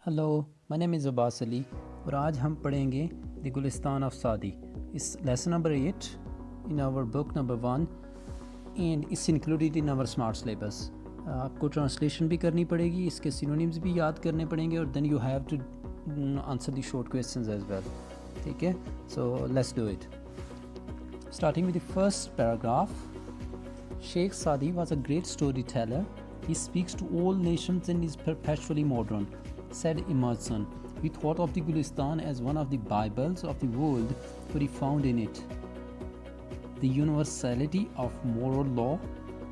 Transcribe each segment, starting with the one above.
Hello, my name is Abbas Ali اور آج ہم پڑھیں گے دی گلستان آف سعدی. اس lesson number 8 in our book number 1 and it's included in our smart syllabus. آپ کو ٹرانسلیشن بھی کرنی پڑے گی, اس کے سینونیمز بھی یاد کرنے پڑیں گے اور then you have to answer the short questions as well. ٹھیک ہے, so let's do it. Starting with the first paragraph. Sheikh Saadi was a great storyteller. He speaks to all nations and is perpetually modern, said Emerson. He thought of the Gulistan as one of the Bibles of the world, for he found in it the universality of moral law.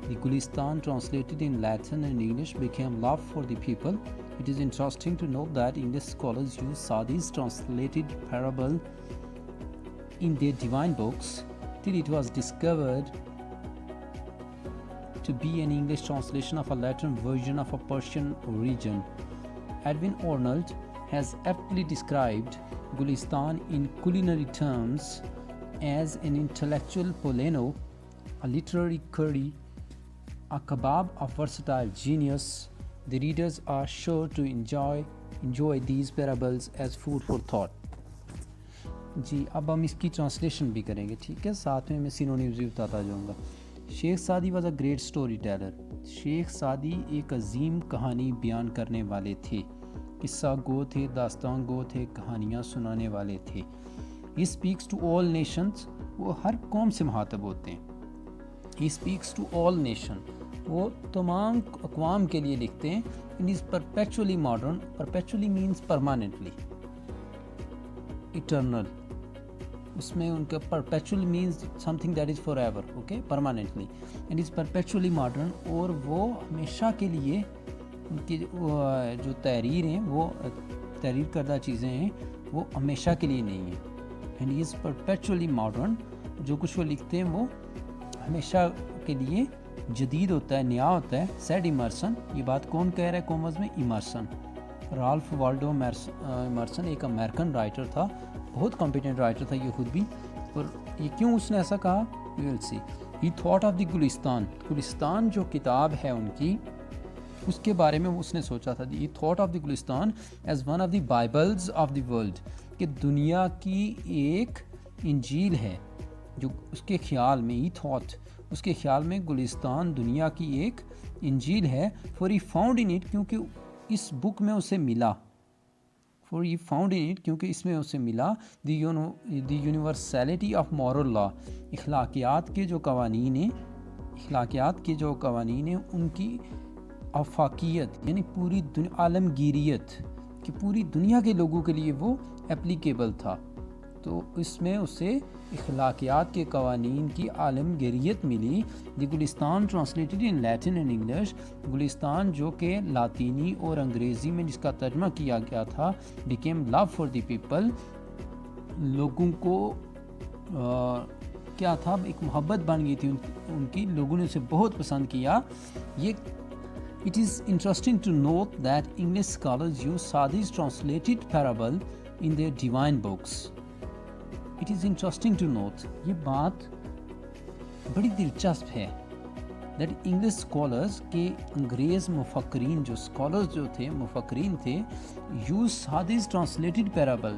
The Gulistan, translated in Latin and English, became love for the people. It is interesting to note that English scholars use Saadi's translated parable in their divine books till it was discovered to be an English translation of a Latin version of a Persian origin. Edwin Arnold has aptly described Gulistan in culinary terms as an intellectual polano, a literary curry, a kebab of versatile genius. The readers are sure to enjoy these parables as food for thought. جی اب ہم اس کی translation بھی کریں گے, ٹھیک ہے, ساتھ میں سینونیمز بھی بتاتا جاؤں گا. Sheikh Saadi was a great story teller. Sheikh Saadi ایک عظیم کہانی بیان کرنے والے تھے, قصہ گو تھے, داستان گو تھے, کہانیاں سنانے والے تھے. He speaks to all nations, وہ ہر قوم سے مخاطب ہوتے ہیں. He speaks to all nation, وہ تمام اقوام کے لیے لکھتے ہیں. And is perpetually modern. Perpetually means permanently, eternal. اس میں ان کا perpetual means something that is forever, okay, permanently, and is perpetually modern. اور وہ ہمیشہ کے لیے ان کی جو تحریر ہیں, وہ تحریر کردہ چیزیں ہیں, وہ ہمیشہ کے لیے نہیں ہیں. and is perpetually modern, جو کچھ وہ لکھتے ہیں وہ ہمیشہ کے لیے جدید ہوتا ہے, نیا ہوتا ہے. said Emerson, یہ بات کون کہہ رہا ہے کومز میں؟ ایمرسن. رالف والڈو ایمرسن ایک امریکن رائٹر تھا, بہت کمپیٹنٹ رائٹر تھا یہ خود بھی. اور یہ کیوں اس نے ایسا کہا, you will see. He thought of the Gulistan, Gulistan جو کتاب ہے ان کی, اس کے بارے میں اس نے سوچا تھا. He thought of the Gulistan as one of the bibles of the world, کہ دنیا کی ایک انجیل ہے. جو اس کے خیال میں, ہی تھاٹ, اس کے خیال میں گلستان دنیا کی ایک انجیل ہے. For he found in it, کیونکہ اس بک میں اسے ملا. For he found in it, کیونکہ اس میں اسے ملا the universality of moral law, اخلاقیات کے جو قوانین ہیں, اخلاقیات کے جو قوانین ہیں ان کی آفاقیت, یعنی پوری عالمگیریت, کہ پوری دنیا کے لوگوں کے لیے وہ اپلیکیبل تھا. تو اس میں اسے اخلاقیات کے قوانین کی عالمگیریت ملی. The Gulistan translated in Latin and English, Gulistan جو کہ لاطینی اور انگریزی میں جس کا ترجمہ کیا گیا تھا, became love for the people, لوگوں کو کیا تھا, ایک محبت بن گئی تھی ان کی, لوگوں نے اسے بہت پسند کیا. یہ It is interesting to note that English scholars use Saadi's translated parable in their divine books. It is interesting to note, یہ بات بڑی دلچسپ ہے, that English scholars کے انگریز مفکرین, جو scholars جو تھے, مفکرین تھے, use Saadi's translated parable.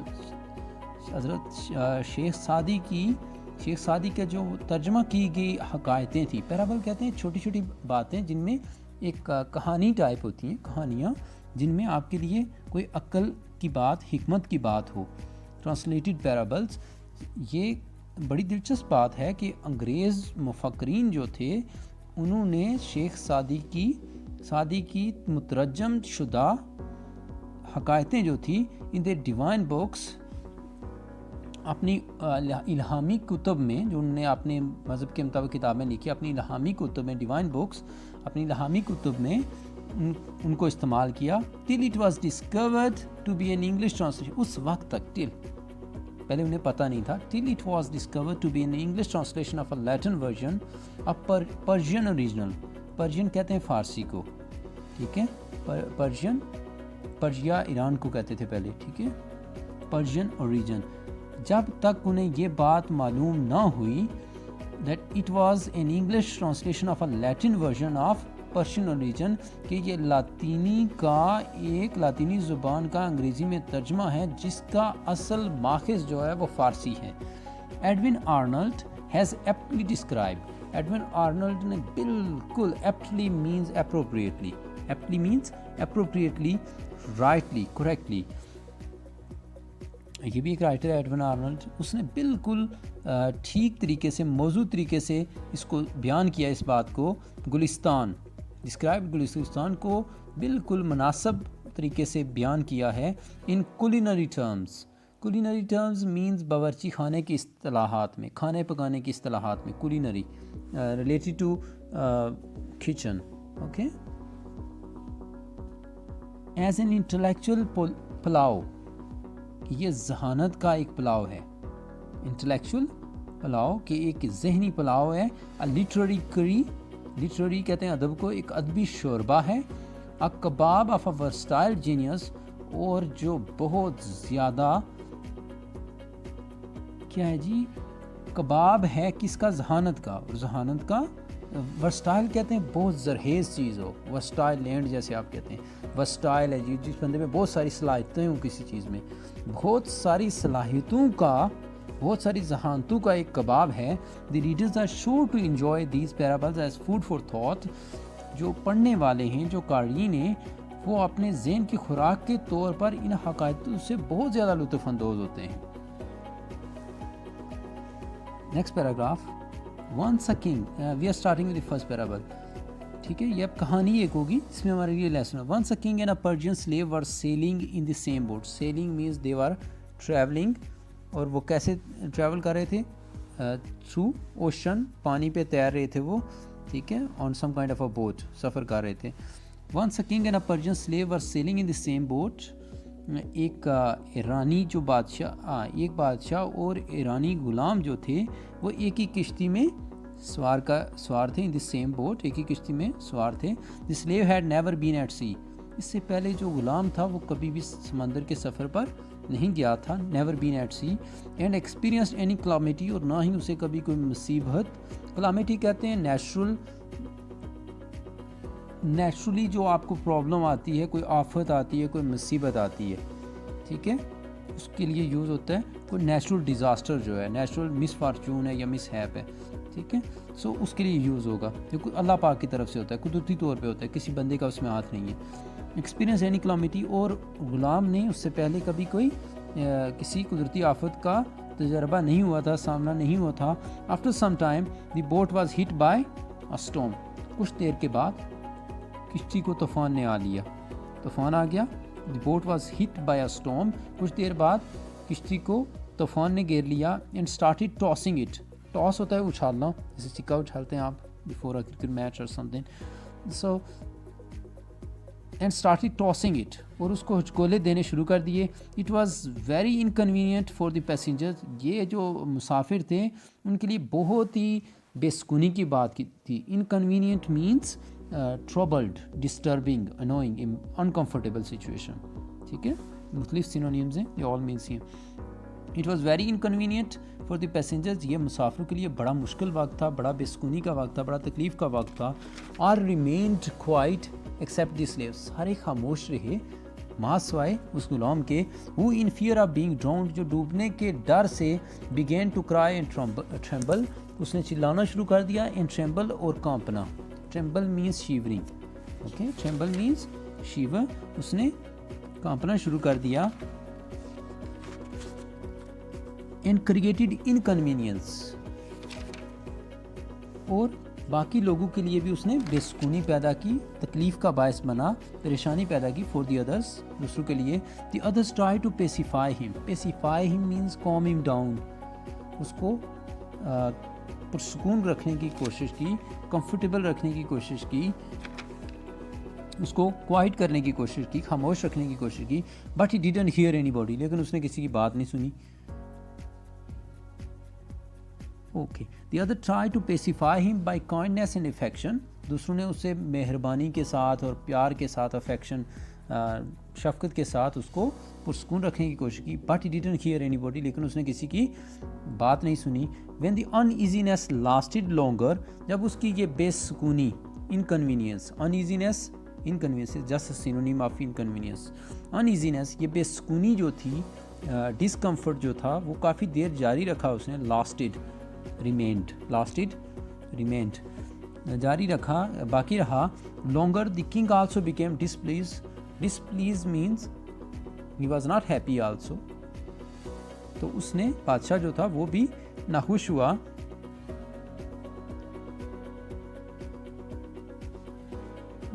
حضرت شیخ سعدی کا جو ترجمہ کی گئی حکایتیں تھیں, parable کہتے ہیں چھوٹی چھوٹی باتیں جن میں ایک کہانی ٹائپ ہوتی ہیں, کہانیاں جن میں آپ کے لیے کوئی عقل کی بات, حکمت کی بات ہو. ٹرانسلیٹڈ پیرابلز, یہ بڑی دلچسپ بات ہے کہ انگریز مفکرین جو تھے انہوں نے شیخ سعدی کی مترجم شدہ حکایتیں جو تھی ان دے ڈیوائن بکس, اپنی الہامی کتب میں, جو انہوں نے اپنے مذہب کے مطابق کتابیں لکھی, اپنی الہامی کتب میں, ڈیوائن بکس, اپنی الہامی کتب میں ان کو استعمال کیا. till it was discovered to be an English translation, اس وقت تک, till, پہلے انہیں پتہ نہیں تھا, till it was discovered to be an English translation of a Latin version of Persian original. Persian کہتے ہیں فارسی کو, ٹھیک ہے, پرشیا ایران کو کہتے تھے پہلے, ٹھیک ہے, پرشین اوریجن. جب تک انہیں یہ بات معلوم نہ ہوئی that it was an English translation of a Latin version of Persian origin کہ یہ لاطینی زبان کا انگریزی میں ترجمہ ہے جس کا اصل ماخذ جو ہے وہ فارسی ہے. Edwin Arnold has aptly describe. Edwin Arnold نے بالکل aptly means appropriately, aptly means appropriately, rightly, correctly. یہ بھی ایک رائٹر ہے ایڈون آرنلڈ. اس نے بالکل ٹھیک طریقے سے, موضوع طریقے سے اس کو بیان کیا, اس بات کو. گلستان, ڈسکرائب گلستان کو بالکل مناسب طریقے سے بیان کیا ہے ان کولینری ٹرمز. کولینری ٹرمز مینز باورچی خانے کی اصطلاحات میں, کھانے پکانے کی اصطلاحات میں. Culinary related to kitchen. Okay. As an intellectual pulao, یہ ذہانت کا ایک پلاؤ ہے. انٹلیکچوئل پلاؤ کہ ایک ذہنی پلاؤ ہے. لٹریری کری, لٹریری کہتے ہیں ادب کو, ایک ادبی شوربہ ہے. کباب آف اے ورسٹائل جینیس, اور جو بہت زیادہ کیا ہے جی, کباب ہے کس کا, ذہانت کا. اور ذہانت کا ورسٹائل کہتے ہیں بہت زرخیز چیز ہو, ورسٹائل لینڈ جیسے آپ کہتے ہیں. ورسٹائل ہے جی جس بندے میں بہت ساری صلاحیتیں ہوں کسی چیز میں, بہت ساری صلاحیتوں کا, بہت ساری ذہانتوں کا ایک کباب ہے. The readers are sure to enjoy these parables as food for thought. جو پڑھنے والے ہیں, جو قارئین ہیں, وہ اپنے ذہن کی خوراک کے طور پر ان حقائق سے بہت زیادہ لطف اندوز ہوتے ہیں. Next paragraph, once a king, we are starting with the first parable. ٹھیک ہے, یہ اب کہانی ایک ہوگی, اس میں ہمارے لیے لیسن ہے. Once a king and a Persian slave were sailing in the same boat. Sailing means they were travelling, اور وہ کیسے ٹریول کر رہے تھے, تھرو اوشن, پانی پہ تیر رہے تھے وہ. ٹھیک ہے, on some kind of a boat, سفر کر رہے تھے. Once a king and a Persian slave were sailing in the same boat. ایک ایرانی جو بادشاہ, ایک بادشاہ اور ایرانی غلام جو تھے وہ ایک ہی کشتی میں سوار تھے. ان دی سیم بوٹ, ایک ہی کشتی میں سوار تھے. The slave had never been at sea. اس سے پہلے جو غلام تھا وہ کبھی بھی سمندر کے سفر پر نہیں گیا تھا. Never been at sea. And experienced any calamity, اور نہ ہی اسے کبھی کوئی مصیبت. کلامٹی کہتے ہیں نیچرلی جو آپ کو پرابلم آتی ہے, کوئی آفت آتی ہے, کوئی مصیبت آتی ہے. ٹھیک ہے, اس کے لیے یوز ہوتا ہے کوئی نیچرل ڈیزاسٹر جو ہے, نیچرل مس فارچون ہے یا مس ہیپ ہے. ٹھیک ہے, سو اس کے لیے یوز ہوگا, جو اللہ پاک کی طرف سے ہوتا ہے, قدرتی طور پہ ہوتا ہے, کسی بندے کا اس میں ہاتھ نہیں ہے. ایکسپیرینس اینی کلامٹی, اور غلام نے اس سے پہلے کبھی کوئی کسی قدرتی آفت کا تجربہ نہیں ہوا تھا, سامنا نہیں ہوا تھا. After some time the boat was hit by a storm. کچھ دیر کے بعد کشتی کو طوفان نے آ لیا, طوفان آ گیا. The boat was hit by a storm. کچھ دیر بعد کشتی کو طوفان نے گھیر لیا. And started tossing it. Toss ہوتا ہے اچھالنا, جیسے سکہ اچھالتے ہیں آپ بفور اے کرکٹ میچ اور some thing. So and started tossing it, اور اس کو ہچکولے دینے شروع کر دیے. It was very inconvenient for the passengers. یہ جو مسافر تھے ان کے لیے بہت ہی بے سکونی کی بات کی تھی. Inconvenient means troubled, disturbing, annoying, uncomfortable situation. ٹھیک ہے, مختلف سینونیمز ہیں, یہ آل مینس ہیں. It was very inconvenient for the passengers. یہ مسافروں کے لیے بڑا مشکل وقت تھا, بڑا بے سکونی کا وقت تھا, بڑا تکلیف کا وقت تھا. All remained quiet except the slaves. سارے خاموش رہے ماں سوائے اس غلام کے. Who in fear of being drowned, جو ڈوبنے کے ڈر سے began to cry and tremble, اس نے چلانا شروع کر دیا. اینڈ ٹریمبل, اور کانپنا. Tremble means shivering. Okay, tremble means shiver. اس نے کانپنا شروع کر دیا. اینڈ کریٹڈ انکنوینئنس, اور باقی لوگوں کے لیے بھی اس نے بے سکونی پیدا کی, تکلیف کا باعث بنا, پریشانی پیدا کی. فار دی ادرس, دوسروں کے لیے. دی ادرس ٹرائی ٹو پیسیفائی ہم. پیسیفائی ہم مینس کام ہم ڈاؤن. اس کو پرسکون رکھنے کی کوشش کی, کمفرٹیبل رکھنے کی کوشش کی, اس کو کوائٹ کرنے کی کوشش کی, خاموش رکھنے کی کوشش کی. بٹ ہی ڈیڈنٹ ہیئر اینی باڈی, لیکن اس نے کسی کی بات نہیں سنی. Okay, the other try to pacify him by kindness and affection. دوسروں نے اسے مہربانی کے ساتھ اور پیار کے ساتھ, افیکشن, شفقت کے ساتھ اس کو پرسکون رکھنے کی کوشش کی. بٹ ہی ڈیڈنٹ ہیئر اینی باڈی, لیکن اس نے کسی کی بات نہیں سنی. When the uneasiness lasted longer, جب اس کی یہ بے سکونی inconvenience, uneasiness, inconvenience is just a synonym of inconvenience. uneasiness یہ بے سکونی جو تھی, ڈسکمفرٹ جو تھا وہ کافی دیر جاری رکھا اس نے, lasted remained جاری رکھا, باقی رہا. longer the king also became displeased means he was not happy also. تو اس نے بادشاہ جو تھا وہ بھی ناخوش ہوا.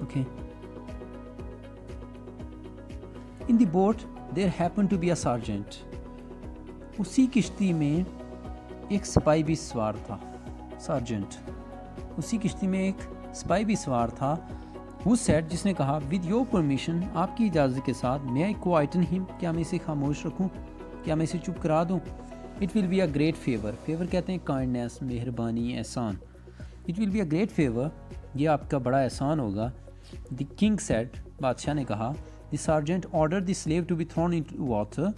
Okay. In the boat there happened to be a sergeant. اسی کشتی میں ایک سپاہی بھی سوار تھا. سارجنٹ, اسی کشتی میں ایک سپاہی بھی سوار تھا. Who said, جس نے کہا, with your permission, آپ کی اجازت کے ساتھ, may I quieten him, کیا میں اسے خاموش رکھوں, کیا میں اسے چپ کرا دوں. It will be a great favor. favor کہتے ہیں kindness, مہربانی, احسان. It will be a great favor. یہ آپ کا بڑا احسان ہوگا. The king said, بادشاہ نے کہا. The sergeant ordered the slave to be thrown into water.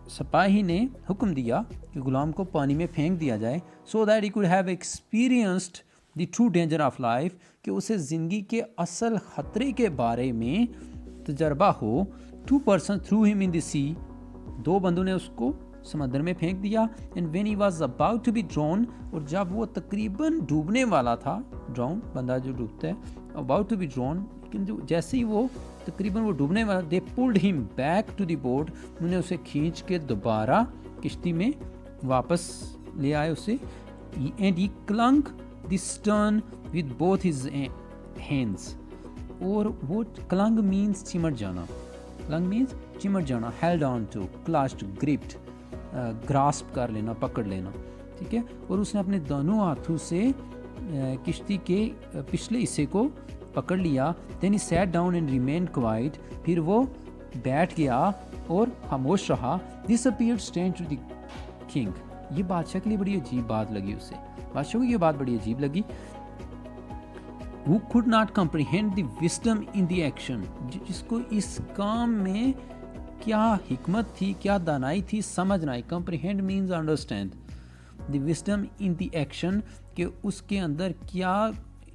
سپاہی نے حکم دیا کہ غلام کو پانی میں پھینک دیا جائے. So that he could have experienced the true danger of life, کہ اسے زندگی کے اصل خطرے کے بارے میں تجربہ ہو. 2 persons threw him in the sea. 2 بندوں نے اس کو سمندر میں پھینک دیا. And when he was about to be drowned, اور جب وہ تقریباً ڈوبنے والا تھا, drown بندہ جو ڈوبتا ہے, about to be drowned, لیکن جو جیسے ہی وہ تقریباً وہ ڈوبنے والا, they pulled him back to the boat. انہوں نے اسے کھینچ کے دوبارہ کشتی میں واپس لے آئے اسے. And he clung the stern with both his hands. اور وہ clung means چمٹ جانا. clung means چمٹ جانا. held on to, clutched, gripped, grasp کر لینا, پکڑ لینا. ٹھیک ہے. اور اس نے اپنے دونوں ہاتھوں سے کشتی کے پچھلے حصے کو پکڑ لیا. Then he sat down and remained quiet. پھر وہ بیٹھ گیا اور خاموش رہا. This appeared strange to the king. یہ بادشاہ کے لیے بڑی عجیب بات لگی اسے. بادشاہ کو یہ بات بڑی عجیب لگی. Who could not comprehend the wisdom in the action. جس کو اس کام میں کیا حکمت تھی, کیا دانائی تھی, سمجھنا. comprehend means understand. the wisdom in the action, کہ اس کے اندر کیا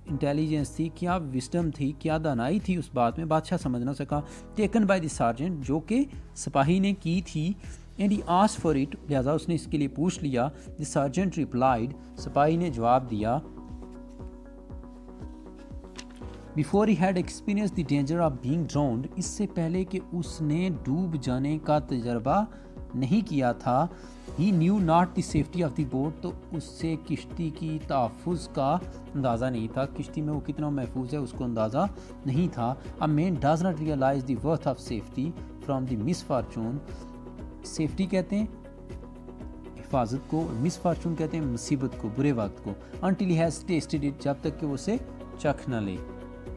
انٹیلیجنس تھی, کیا وسڈم تھی, کیا دانائی تھی اس بات میں, بادشاہ سمجھ نہ سکا. ٹیکن بائی دی سارجنٹ, جو کہ سپاہی نے کی تھی. And he asked for it, لہٰذا اس نے اس کے لیے پوچھ لیا. دی سارجنٹ ریپلائڈ, سپاہی نے جواب دیا. Before he had experience the danger of being drowned, اس سے پہلے کہ اس نے ڈوب جانے کا تجربہ نہیں کیا تھا. He knew not the safety of the boat, تو اس سے کشتی کی تحفظ کا اندازہ نہیں تھا. کشتی میں وہ کتنا محفوظ ہے اس کو اندازہ نہیں تھا. A man does not realize the worth of safety from the misfortune. Safety کہتے ہیں حفاظت کو, مس فارچون کہتے ہیں مصیبت کو, برے وقت کو. until he has tasted it, جب تک کہ وہ اسے چکھ نہ لے.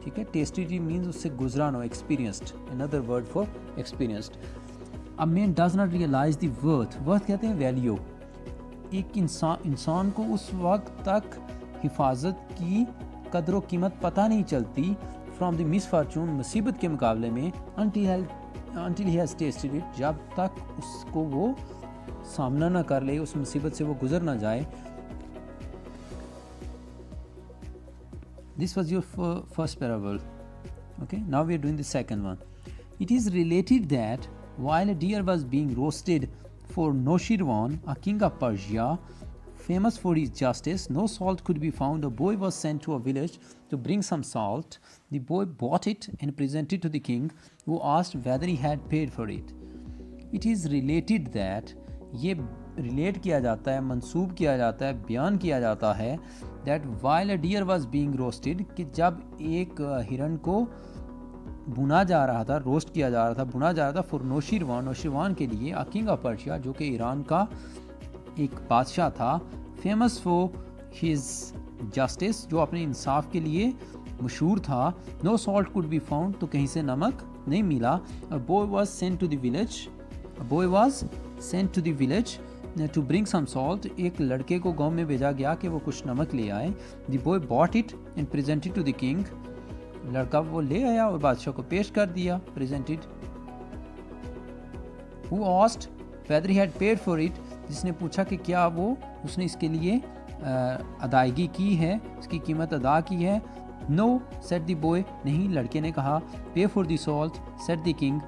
ٹھیک ہے. tasted it means اس سے گزرا نہ ہو, experienced, another word for experienced. A man does not realize the worth کہتے ہیں ویلیو. ایک انسان کو اس وقت تک حفاظت کی قدر و قیمت پتہ نہیں چلتی from the misfortune, مصیبت کے مقابلے میں, until he has tasted it, جب تک اس کو وہ سامنا نہ کر لے, اس مصیبت سے وہ گزر نہ جائے. This was your first parable. Okay, now we are doing the second one. It is related that while a deer was being roasted for Noshirwan, a king of Persia, famous for his justice, no salt could be found. A boy was sent to a village to bring some salt. The boy bought it and presented it to the king, who asked whether he had paid for it. It is related that, یہ relate کیا جاتا ہے, منسوب کیا جاتا ہے, بیان کیا جاتا ہے, that while a deer was being roasted, کہ جب ایک ہرن کو بنا جا رہا تھا, روسٹ کیا جا رہا تھا, بنا جا رہا تھا, for نوشیروان کے لیے, a king of Persia, جو کہ ایران کا ایک بادشاہ تھا, famous for his justice, جو اپنے انصاف کے لیے مشہور تھا. no salt could be found, تو کہیں سے نمک نہیں ملا. a boy was sent to the village to bring some salt, ایک لڑکے کو گاؤں میں بھیجا گیا کہ وہ کچھ نمک لے آئے. the boy bought it and presented to the king, لڑکا وہ لے آیا اور بادشاہ کو پیش کر دیا, presented. who asked whether he had paid for it, جس نے پوچھا کہ کیا وہ اس نے اس کے لیے ادائیگی کی ہے, اس کی قیمت ادا کی ہے. نو سیٹ دی بوائے, نہیں لڑکے نے کہا. Pay for the salt said the king,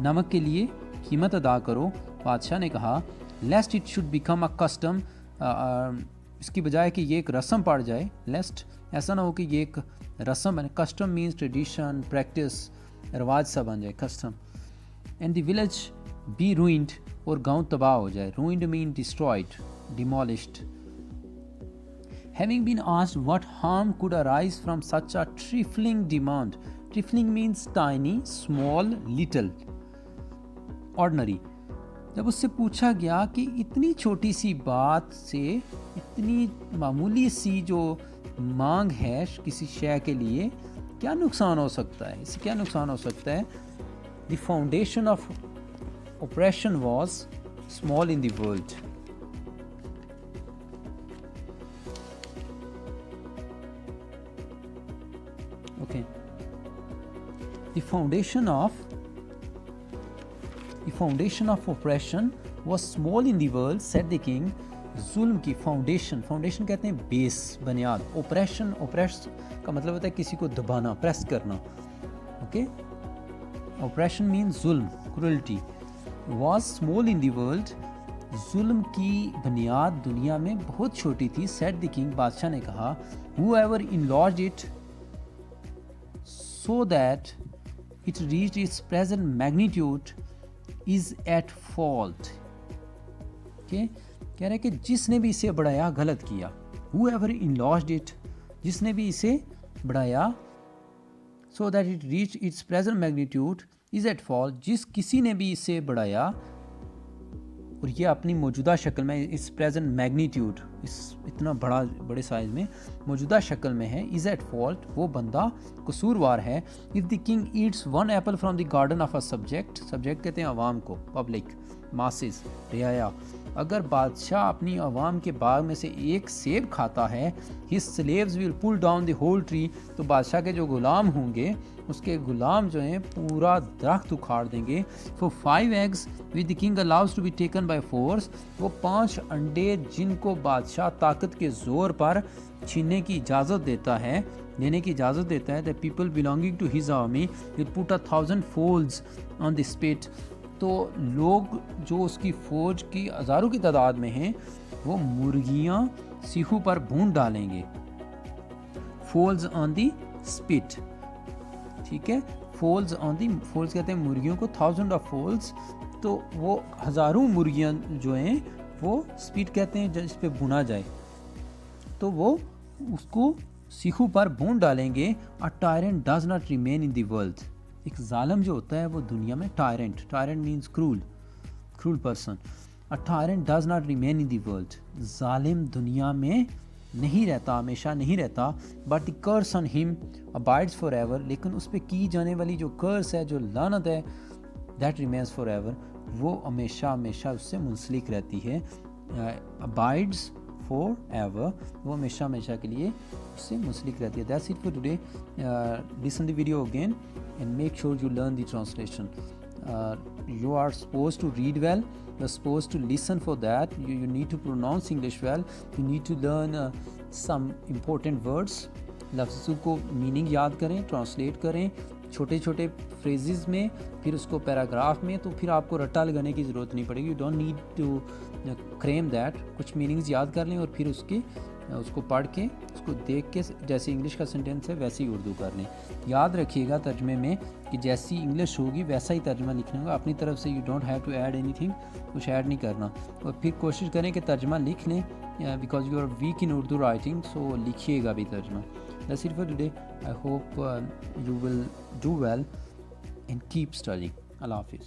نمک کے لیے قیمت ادا کرو, بادشاہ نے کہا. Lest it should become a custom, اس کی بجائے کہ یہ ایک رسم پڑ جائے. لیسٹ ایسا نہ ہو کہ یہ ایک رسم بنے. کسٹم مینس ٹریڈیشن, پریکٹس, رواج سا بن جائے custom. And the village be ruined, اور گاؤں تباہ ہو جائے. Ruined mean destroyed, demolished. Having been asked what harm could arise from such a trifling demand. Trifling means tiny, small, little, ordinary. جب اس سے پوچھا گیا کہ اتنی چھوٹی سی بات سے, اتنی معمولی سی جو مانگ ہے کسی شے کے لیے, کیا نقصان ہو سکتا ہے, اس سے کیا نقصان ہو سکتا ہے. The foundation of oppression was small in the world. Okay. The foundation of oppression was small in the world, said the king. ظلم کی فاؤنڈیشن کہتے ہیں بیس, بنیاد. اوپریس کا مطلب ہوتا ہے کسی کو دبانا, پریس کرنا. اوکے, اوپریشن مینس ظلم, cruelty. Was small in the world, ظلم کی بنیاد دنیا میں بہت چھوٹی تھی. سیڈ دی کنگ, بادشاہ نے کہا. Whoever enlarged it so that it reached its present magnitude is at fault. Okay? کہہ رہے کہ جس نے بھی اسے بڑھایا غلط کیا. whoever enlarged it, جس نے بھی اسے بڑھایا, so that it reached its present magnitude is at fault, جس کسی نے بھی اسے بڑھایا اور یہ اپنی موجودہ شکل میں, اس پریزنٹ میگنیٹیوڈ, اس اتنا بڑے سائز میں موجودہ شکل میں ہے, از ایٹ فالٹ, وہ بندہ قصوروار ہے. If the king eats one apple from the garden of a subject, subject کہتے ہیں عوام کو, پبلک, ماسز, رعایا. اگر بادشاہ اپنی عوام کے باغ میں سے ایک سیب کھاتا ہے, his slaves will pull down the whole tree, تو بادشاہ کے جو غلام ہوں گے, اس کے غلام جو ہیں پورا درخت اکھاڑ دیں گے. For 5 eggs which the king allows to be taken by force, وہ 5 انڈے جن کو بادشاہ طاقت کے زور پر چھیننے کی اجازت دیتا ہے, دینے کی اجازت دیتا ہے. The people belonging to his army will put 1,000 foals on the spit, تو لوگ جو اس کی فوج کی ہزاروں کی تعداد میں ہیں, وہ مرغیاں سیخوں پر بھون ڈالیں گے. فولز آن دی اسپٹ, ٹھیک ہے. فولز کہتے ہیں مرغیوں کو, 1000 آف فولز, تو وہ ہزاروں مرغیاں جو ہیں وہ اسپٹ کہتے ہیں جس پہ بھونا جائے, تو وہ اس کو سیخوں پر بھون ڈالیں گے. A tyrant does not remain in the world, ایک ظالم جو ہوتا ہے وہ دنیا میں, tyrant means cruel person. A tyrant does not remain in the world, ظالم دنیا میں نہیں رہتا, ہمیشہ نہیں رہتا. But the curse on him abides forever, لیکن اس پہ کی جانے والی جو curse ہے, جو لعنت ہے, that remains forever, وہ ہمیشہ اس سے منسلک رہتی ہے. Abides forever, وہ ہمیشہ کے لیے اس سے منسلک رہتی ہے. That's it for today. Listen the video again and make sure you learn the translation. You are supposed to read well, you're supposed to listen for that, you need to pronounce English well, you need to learn some important words. لفظوں کو meaning یاد کریں, translate کریں چھوٹے phrases میں, پھر اس کو paragraph میں, تو پھر آپ کو رٹا لگانے کی ضرورت نہیں پڑے گی. You don't need to cram that. کچھ میننگز یاد کر لیں اور پھر اس کو پڑھ کے, اس کو دیکھ کے, جیسے انگلش کا سینٹینس ہے ویسے ہی اردو کر لیں. یاد رکھیے گا ترجمے میں کہ جیسی انگلش ہوگی ویسا ہی ترجمہ لکھنا ہوگا. اپنی طرف سے you don't have to add anything, کچھ ایڈ نہیں کرنا. اور پھر کوشش کریں کہ ترجمہ لکھ لیں, because you are weak in Urdu writing, so لکھیے گا بھی ترجمہ. That's it for today. I hope you will do well and keep studying. Allah Hafiz.